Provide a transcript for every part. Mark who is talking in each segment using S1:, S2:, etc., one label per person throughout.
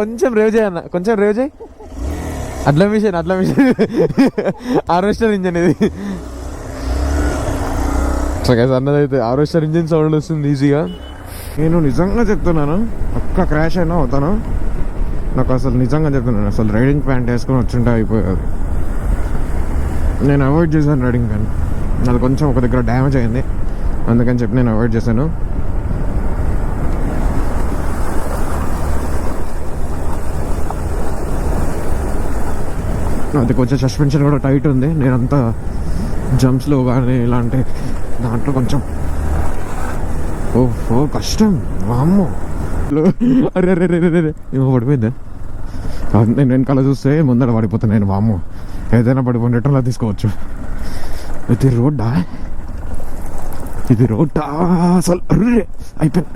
S1: కొంచెం రేవ్ చేయి అన్న, కొంచెం రేవ్ చేయి. అట్లా మిషన్ హార్వెస్టర్ ఇంజన్ ఇది. అన్నదైతే హార్వెస్టర్ ఇంజిన్ సౌండ్ వస్తుంది ఈజీగా. నేను నిజంగా చెప్తున్నాను, ఒక్క క్రాష్ అయినా అవుతాను. నాకు అసలు నిజంగా చెప్తున్నాను, అసలు రైడింగ్ ప్యాంట్ వేసుకొని వచ్చింటే అయిపోయేది. నేను అవాయిడ్ చేశాను రైడింగ్ ప్యాంట్. అది కొంచెం ఒక దగ్గర డ్యామేజ్ అయింది, అందుకని చెప్పి నేను అవాయిడ్ చేశాను. అది కొంచెం సస్పెన్షన్ కూడా టైట్ ఉంది. నేనంతా జంప్స్లో కానీ ఇలాంటి దాంట్లో కొంచెం ఓహో కష్టం. వామ్మో, అరే అరే రే రే ఏమో పడిపోయిందా? నేను వెనకాల చూస్తే ముందర పడిపోతాను నేను. వామ్మో, ఏదైనా పడిపోయిన రిటర్న్లో తీసుకోవచ్చు. ఇది రోడ్డా? ఇది రోడ్డా అసలు? అర్రే అయిపోయింది.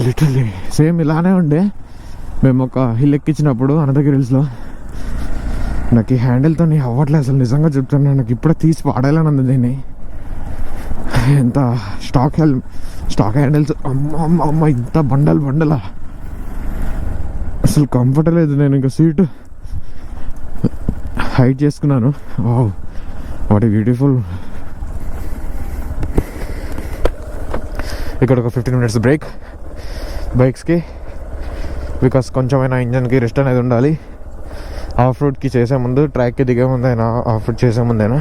S1: లిటరల్లీ సేమ్ ఇలానే ఉండే. మేము ఒక హిల్ ఎక్కించినప్పుడు అనంతగిరి హిల్స్లో. నాకు ఈ హ్యాండిల్తో అవ్వట్లేదు అసలు, నిజంగా చెప్తాను. నాకు ఇప్పుడే తీసి పాడేయాలని ఉంది దీన్ని. ఎంత స్టాక్ హ్యాండిల్స్, అమ్మ ఇంత బండలా అసలు కంఫర్ట్ లేదు. నేను ఇంకా సీటు హైట్ చేసుకున్నాను. Wow, what a beautiful. ఇక్కడ ఒక 15 minutes బ్రేక్ బైక్స్కి, బికాస్ కొంచెమైనా ఇంజన్కి రెస్ట్ అనేది ఉండాలి. ఆఫ్ రోడ్కి చేసే ముందు, ట్రాక్కి దిగే ముందైనా, ఆఫ్ రోడ్ చేసే ముందైనా